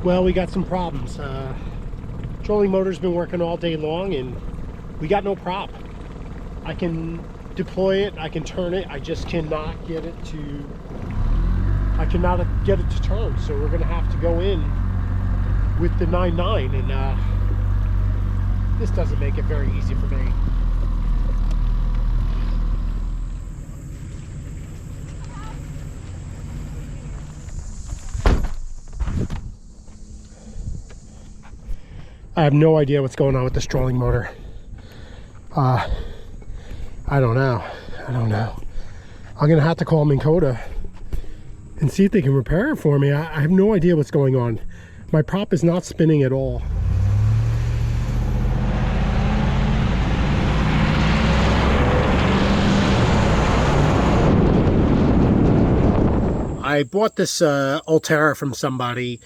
Well, we got some problems. Trolling motor's been working all day long and we got no prop. I can deploy it, I can turn it, I just cannot get it to turn. So we're gonna have to go in with the 9.9, and this doesn't make it very easy for me. I have no idea what's going on with this trolling motor. I don't know. I'm gonna have to call Minn Kota and see if they can repair it for me. I have no idea what's going on. My prop is not spinning at all. I bought this Ulterra from somebody,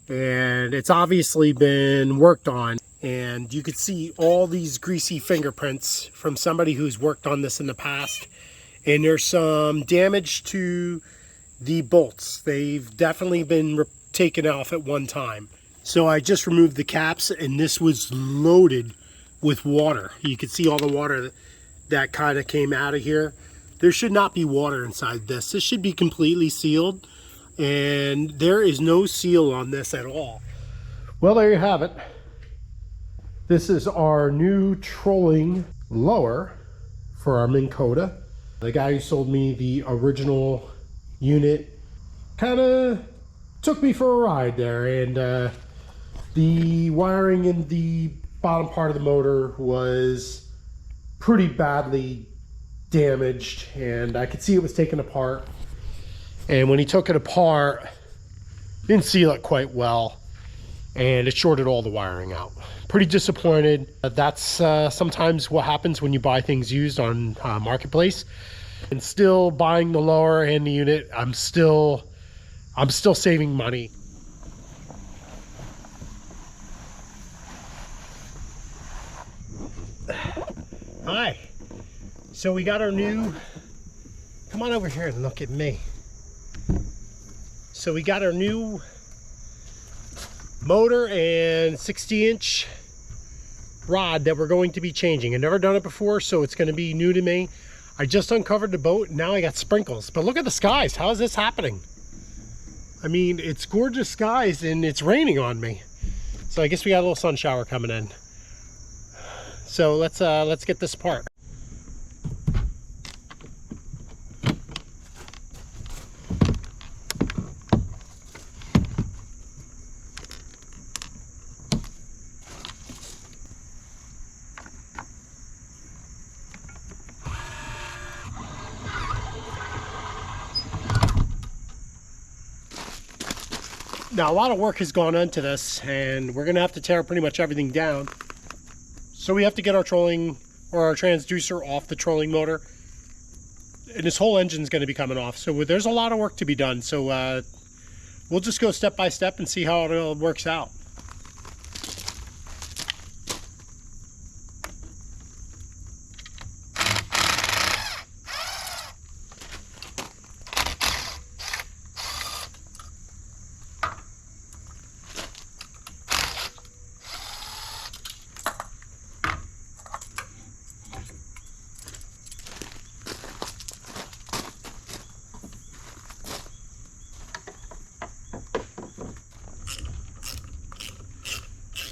and it's obviously been worked on, and you could see all these greasy fingerprints from somebody who's worked on this in the past. And there's some damage to the bolts. They've definitely been taken off at one time. So I just removed the caps, and this was loaded with water. You could see all the water that kind of came out of here. There should not be water inside this. This should be completely sealed, and there is no seal on this at all. Well, there you have it. This is our new trolling lower for our Minn Kota. The guy who sold me the original unit kind of took me for a ride there, and the wiring in the bottom part of the motor was pretty badly damaged, and I could see it was taken apart. And when he took it apart, didn't seal it quite well, and it shorted all the wiring out. Pretty disappointed. That's sometimes what happens when you buy things used on Marketplace. And still buying the lower and the unit, I'm still saving money. Hi. So we got our new, come on over here and look at me. So we got our new motor and 60-inch rod that we're going to be changing. I've never done it before, so it's going to be new to me. I just uncovered the boat, and now I got sprinkles. But look at the skies. How is this happening? I mean, it's gorgeous skies and it's raining on me. So I guess we got a little sun shower coming in. So let's get this apart. Now, a lot of work has gone into this, and we're gonna have to tear pretty much everything down. So we have to get our trolling or our transducer off the trolling motor, and this whole engine's gonna be coming off. So there's a lot of work to be done. So we'll just go step by step and see how it all works out.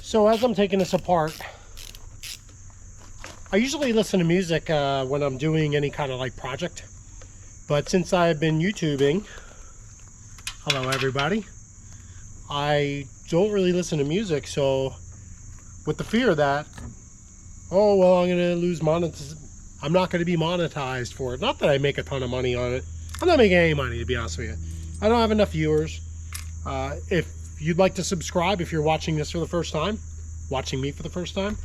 So as I'm taking this apart, I usually listen to music when I'm doing any kind of like project. But since I've been YouTubing, hello everybody, I don't really listen to music. So with the fear that, oh, well, I'm going to lose I'm not going to be monetized for it. Not that I make a ton of money on it. I'm not making any money, to be honest with you. I don't have enough viewers. If you'd like to subscribe, if you're watching this for the first time, watching me for the first time,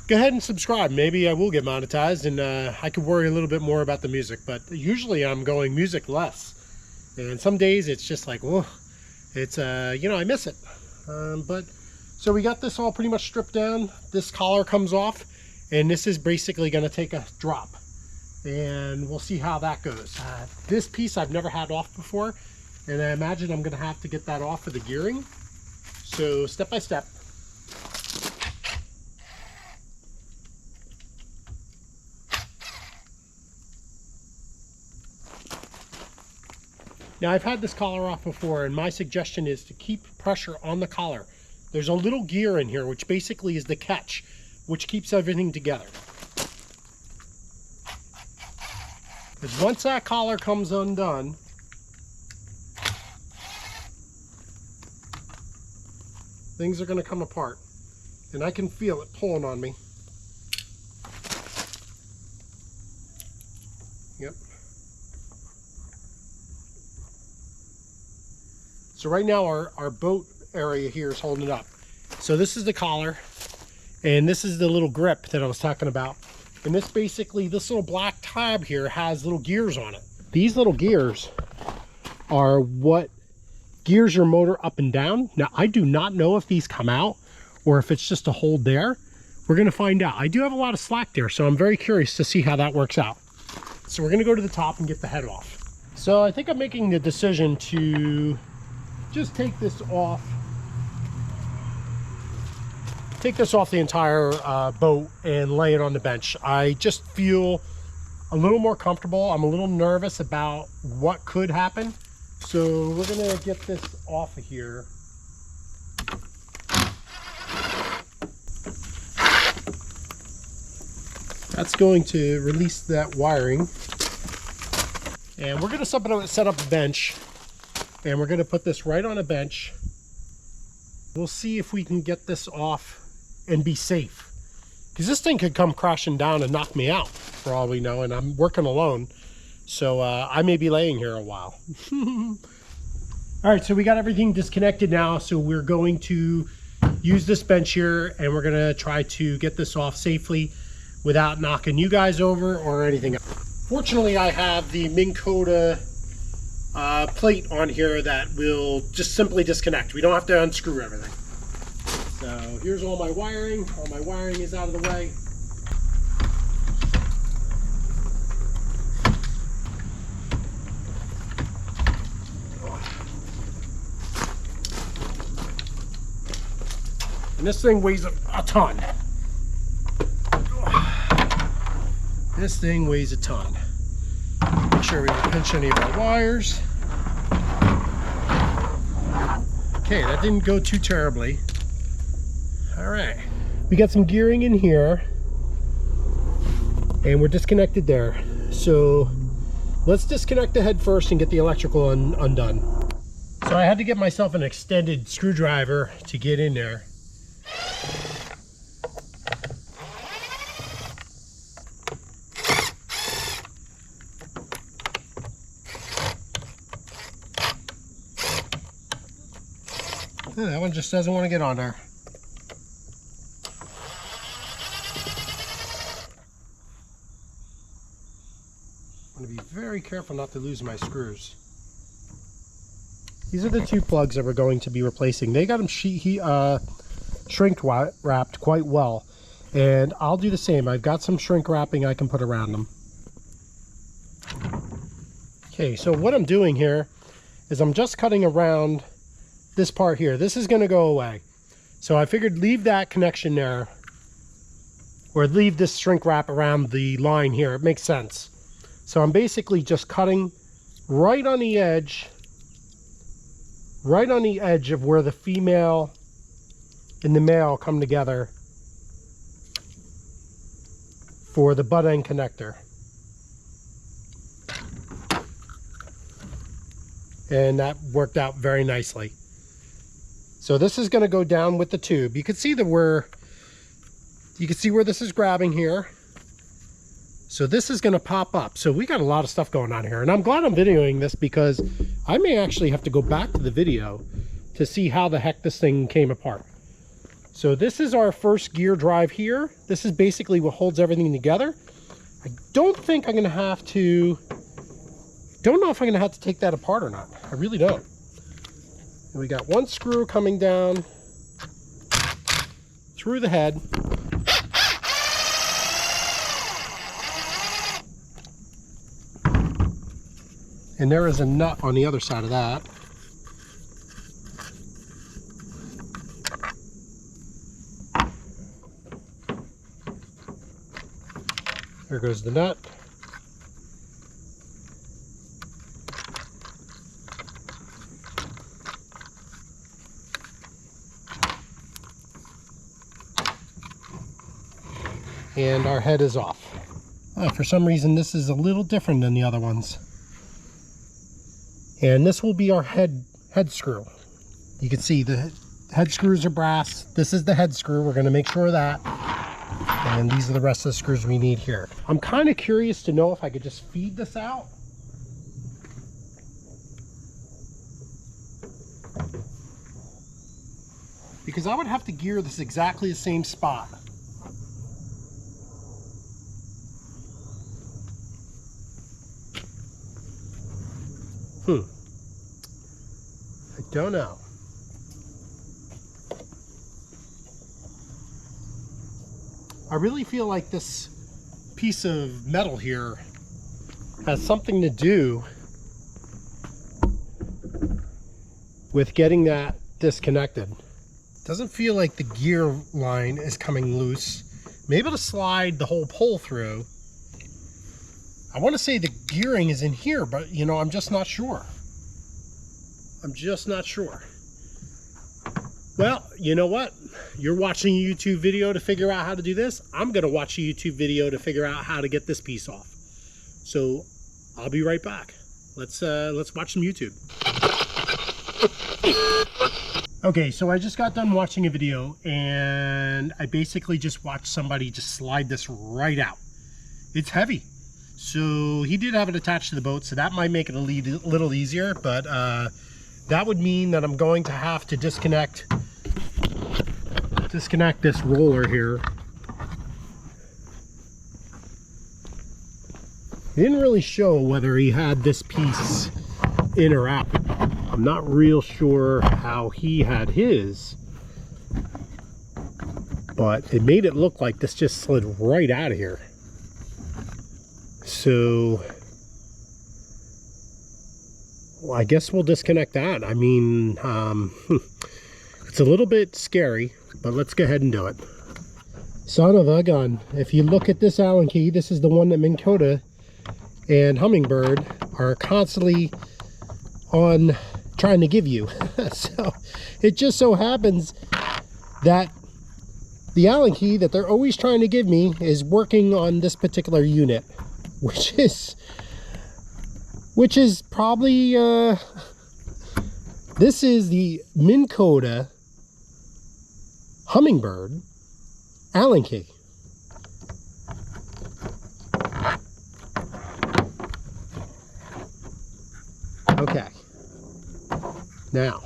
go ahead and subscribe. Maybe I will get monetized, and I could worry a little bit more about the music. But usually I'm going music less, and some days it's just like, whoa, it's you know, I miss it. But so we got this all pretty much stripped down. This collar comes off, and this is basically going to take a drop, and we'll see how that goes. This piece I've never had off before, and I imagine I'm going to have to get that off for the gearing. So step by step. Now I've had this collar off before, and my suggestion is to keep pressure on the collar. There's a little gear in here, which basically is the catch, which keeps everything together. Because once that collar comes undone, things are going to come apart. And I can feel it pulling on me. Yep. So right now our boat area here is holding it up. So this is the collar, and this is the little grip that I was talking about. And this basically, this little black tab here has little gears on it. These little gears are what gears your motor up and down. Now I do not know if these come out or if it's just a hold there. We're gonna find out. I do have a lot of slack there, so I'm very curious to see how that works out. So we're gonna go to the top and get the head off. So I think I'm making the decision to just take this off the entire boat and lay it on the bench. I just feel a little more comfortable. I'm a little nervous about what could happen. So we're gonna get this off of here. That's going to release that wiring. And we're gonna set up a bench, and we're gonna put this right on a bench. We'll see if we can get this off and be safe, because this thing could come crashing down and knock me out for all we know, and I'm working alone, so I may be laying here a while. All right, so we got everything disconnected now, so we're going to use this bench here, and we're gonna try to get this off safely without knocking you guys over or anything else. Fortunately, I have the Minn Kota plate on here that will just simply disconnect. We don't have to unscrew everything. So here's all my wiring. All my wiring is out of the way. And this thing weighs a ton. This thing weighs a ton. Make sure we don't pinch any of our wires. Okay, that didn't go too terribly. All right, we got some gearing in here, and we're disconnected there. So let's disconnect the head first and get the electrical undone. So I had to get myself an extended screwdriver to get in there. That one just doesn't want to get on there. I'm going to be very careful not to lose my screws. These are the two plugs that we're going to be replacing. They got them shrink wrapped quite well, and I'll do the same. I've got some shrink wrapping I can put around them. Okay, so what I'm doing here is I'm just cutting around this part here. This is going to go away, so I figured leave that connection there, or leave this shrink wrap around the line here. It makes sense. So I'm basically just cutting right on the edge of where the female and the male come together for the butt end connector. And that worked out very nicely. So this is going to go down with the tube. You can see where this is grabbing here. So this is going to pop up. So we got a lot of stuff going on here, and I'm glad I'm videoing this because I may actually have to go back to the video to see how the heck this thing came apart. So this is our first gear drive here. This is basically what holds everything together. I don't think I'm going to have to, don't know if I'm going to have to take that apart or not. I really don't. And we got one screw coming down through the head. And there is a nut on the other side of that. There goes the nut. And our head is off. For some reason this is a little different than the other ones. And this will be our head screw. You can see the head screws are brass. This is the head screw. We're going to make sure of that. And these are the rest of the screws we need here. I'm kind of curious to know if I could just feed this out. Because I would have to gear this exactly the same spot. I don't know. I really feel like this piece of metal here has something to do with getting that disconnected. Doesn't feel like the gear line is coming loose. I'm able to slide the whole pole through. I want to say the gearing is in here, but you know, I'm just not sure. I'm just not sure. Well, you know what? You're watching a YouTube video to figure out how to do this. I'm going to watch a YouTube video to figure out how to get this piece off. So I'll be right back. Let's watch some YouTube. Okay, so I just got done watching a video and I basically just watched somebody just slide this right out. It's heavy. So he did have it attached to the boat, so that might make it a little easier, but that would mean that I'm going to have to disconnect this roller here. He didn't really show whether he had this piece in or out. I'm not real sure how he had his, but it made it look like this just slid right out of here. So well, I guess we'll disconnect that. I mean, it's a little bit scary, but let's go ahead and do it. Son of a gun. If you look at this Allen key, this is the one that Minn Kota and Hummingbird are constantly on trying to give you. So it just so happens that the Allen key that they're always trying to give me is working on this particular unit, which is probably this is the Minn Kota Hummingbird Allen key. Okay, now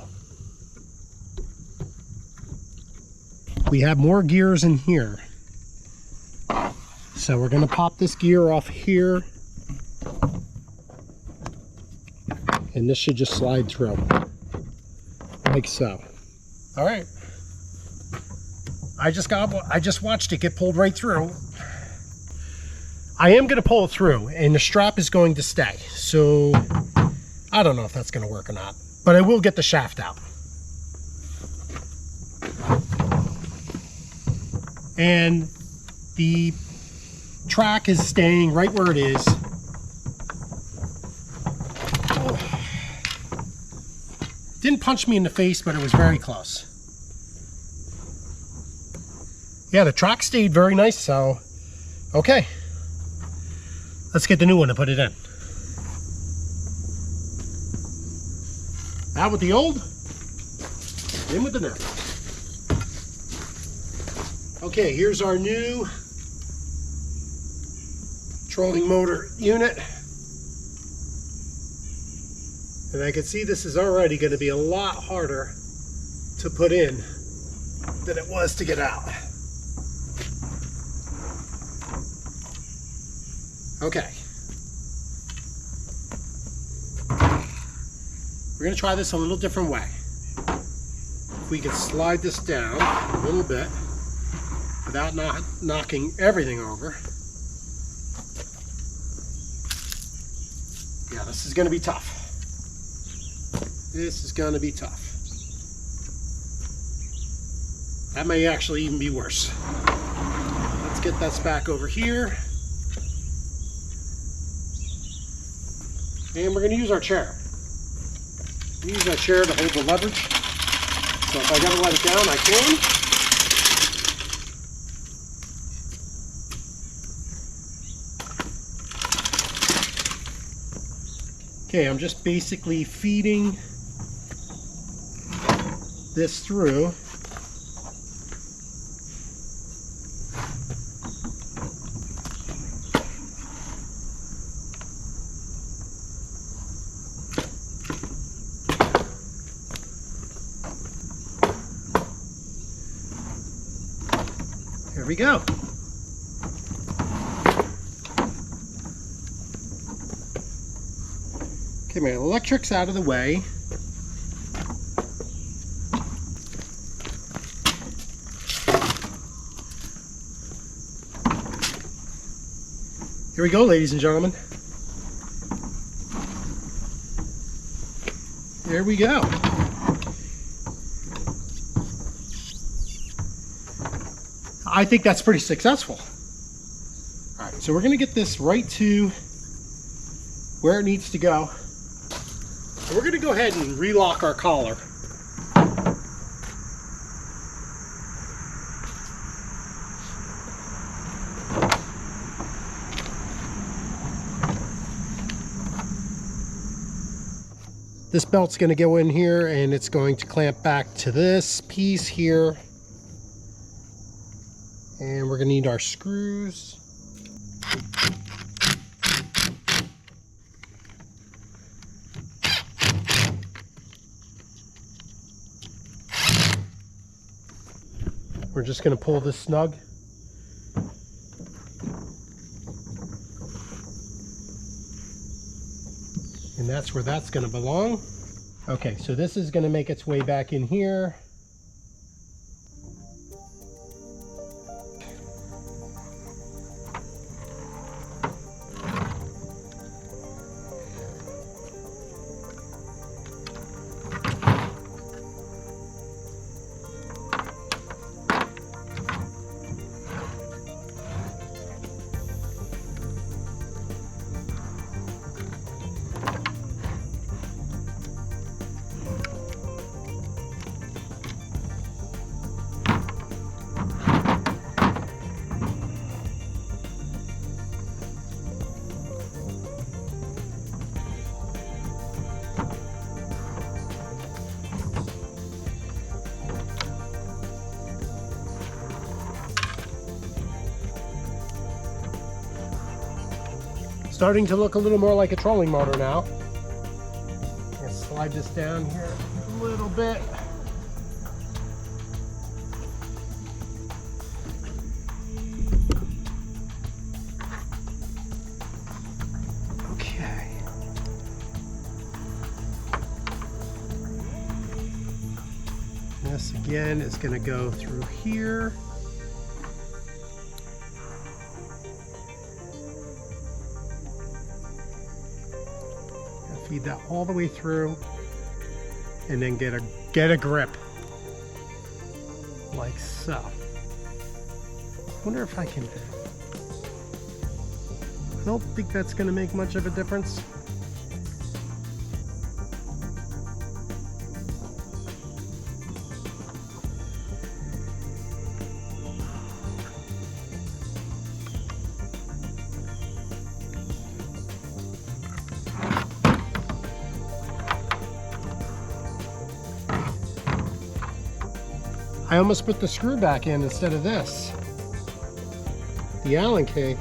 we have more gears in here, so we're going to pop this gear off here, and this should just slide through like so. All right, I just watched it get pulled right through. I am going to pull it through, and the strap is going to stay, so I don't know if that's going to work or not, but I will get the shaft out. And the track is staying right where it is. Oh. Didn't punch me in the face, but it was very close. Yeah, the track stayed very nice, so okay. Let's get the new one and put it in. Out with the old, in with the new. Okay, here's our new trolling motor unit. And I can see this is already going to be a lot harder to put in than it was to get out. Okay. We're going to try this a little different way. If we can slide this down a little bit without knocking everything over. Yeah, this is going to be tough. This is going to be tough. That may actually even be worse. Let's get that back over here. And we're going to use our chair. We use our chair to hold the leverage. So if I got to let it down, I can. Okay, I'm just basically feeding this through. There we go. Okay, my electric's out of the way. Here we go, ladies and gentlemen. There we go. I think that's pretty successful. All right, so we're gonna get this right to where it needs to go. And we're gonna go ahead and relock our collar. This belt's going to go in here and it's going to clamp back to this piece here. And we're going to need our screws. We're just going to pull this snug. And that's where that's going to belong. Okay, so this is going to make its way back in here. Starting to look a little more like a trolling motor now. I'm gonna slide this down here a little bit. Okay. This again is going to go through here. Feed that all the way through and then get a grip like so. Wonder if I can. I don't think that's going to make much of a difference. I almost put the screw back in instead of this. The Allen key.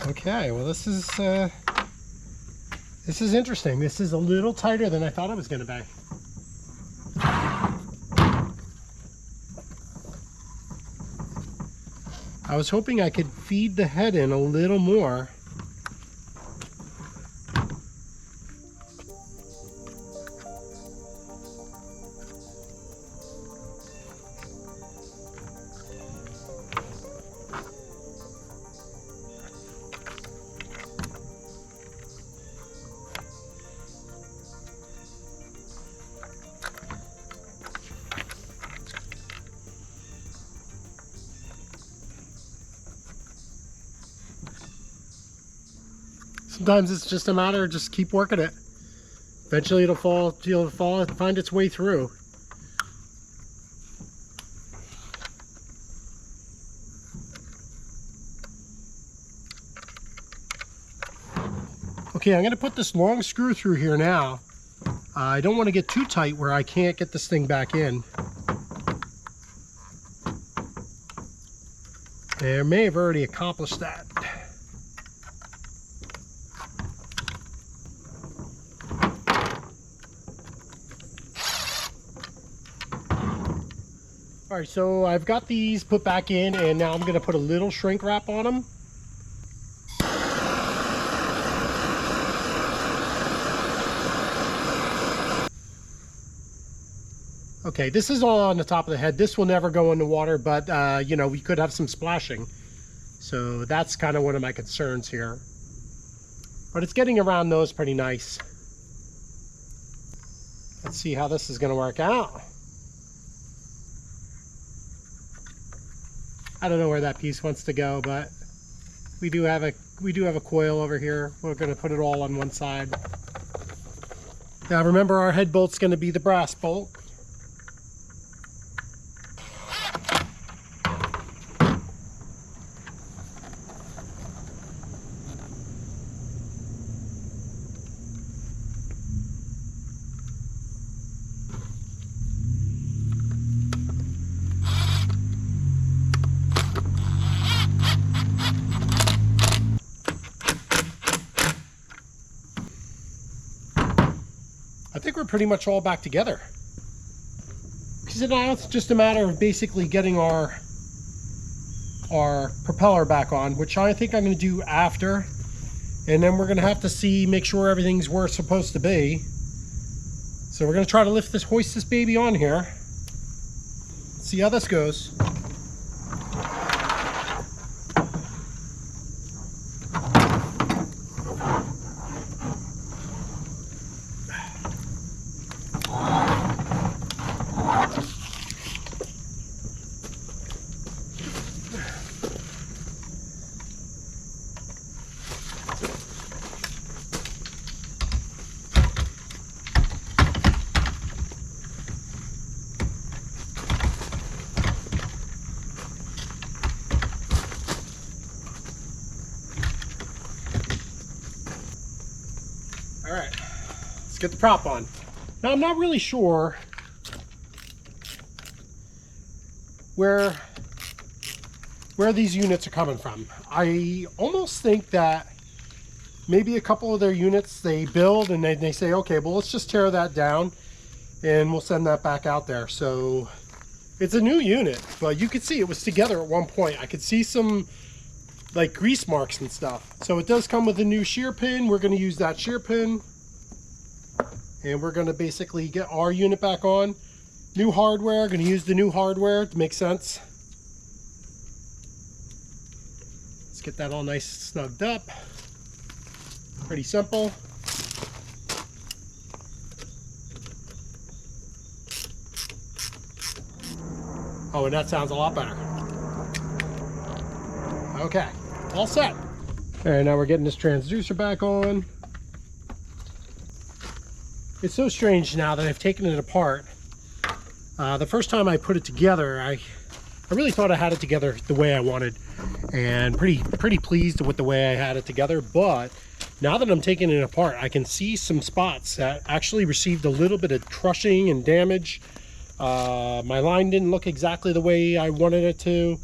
Okay, well this is interesting. This is a little tighter than I thought it was going to be. I was hoping I could feed the head in a little more. Sometimes it's just a matter of just keep working it. Eventually it'll find its way through. Okay, I'm going to put this long screw through here now. I don't want to get too tight where I can't get this thing back in. I may have already accomplished that. All right, so I've got these put back in, and now I'm going to put a little shrink wrap on them. Okay, this is all on the top of the head. This will never go in the water, but you know, we could have some splashing. So that's kind of one of my concerns here. But it's getting around those pretty nice. Let's see how this is going to work out. I don't know where that piece wants to go, but we do have a coil over here. We're going to put it all on one side. Now remember, our head bolt's going to be the brass bolt. I think we're pretty much all back together. So now it's just a matter of basically getting our propeller back on, which I think I'm going to do after. And then we're going to have to make sure everything's where it's supposed to be. So we're going to try to hoist this baby on here. See how this goes. All right, let's get the prop on. Now I'm not really sure where these units are coming from. I almost think that maybe a couple of their units they build and they say, okay, well, let's just tear that down and we'll send that back out there. So it's a new unit, but you could see it was together at one point. I could see some like grease marks and stuff. So it does come with a new shear pin. We're going to use that shear pin, and we're going to basically get our unit back on. New hardware, going to use the new hardware to make sense. Let's get that all nice snugged up. Pretty simple. Oh, and that sounds a lot better. Okay, all set. All right, now we're getting this transducer back on. It's so strange now that I've taken it apart. The first time I put it together, I really thought I had it together the way I wanted, and pretty pleased with the way I had it together. But now that I'm taking it apart, I can see some spots that actually received a little bit of crushing and damage. My line didn't look exactly the way I wanted it to.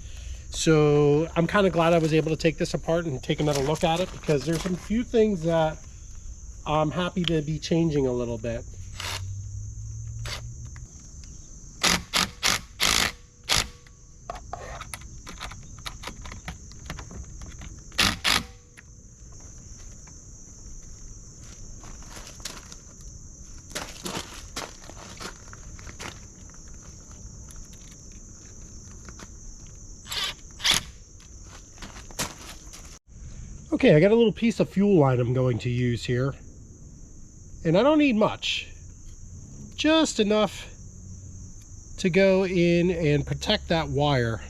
So I'm kind of glad I was able to take this apart and take another look at it, because there's some few things that I'm happy to be changing a little bit. Okay, I got a little piece of fuel line I'm going to use here. And I don't need much. Just enough to go in and protect that wire.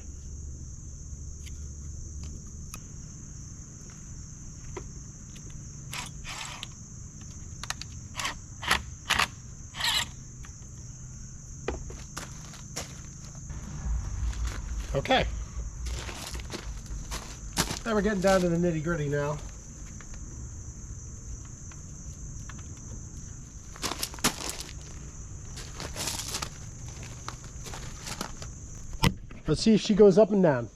Okay. Now we're getting down to the nitty-gritty now. Let's see if she goes up and down.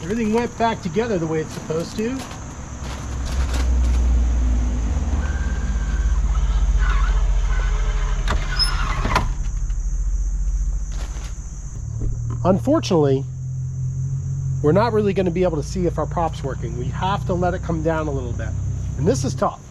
Everything went back together the way it's supposed to. Unfortunately, we're not really going to be able to see if our prop's working. We have to let it come down a little bit. And this is tough.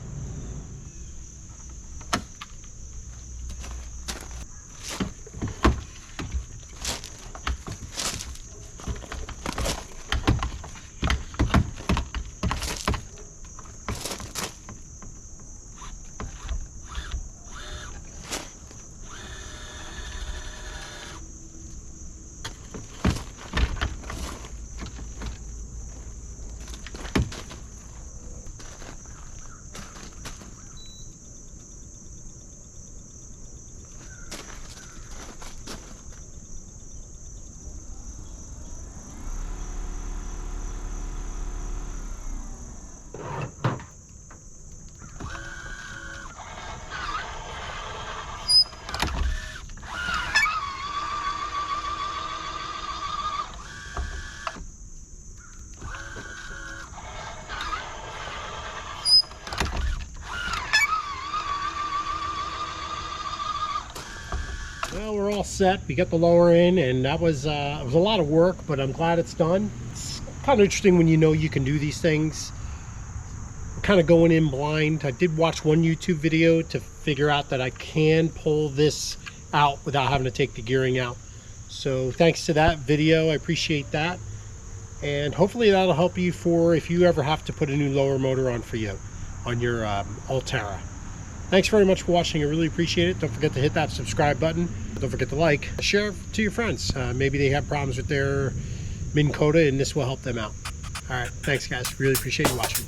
Well, we're all set. We got the lower in, and that was it was a lot of work, but I'm glad it's done. It's kind of interesting when you know you can do these things. I'm kind of going in blind. I did watch one YouTube video to figure out that I can pull this out without having to take the gearing out. So thanks to that video, I appreciate that. And hopefully that'll help you for if you ever have to put a new lower motor on for you on your Ulterra. Thanks very much for watching. I really appreciate it. Don't forget to hit that subscribe button. Don't forget to like. Share to your friends. Maybe they have problems with their Minn Kota and this will help them out. All right. Thanks, guys. Really appreciate you watching.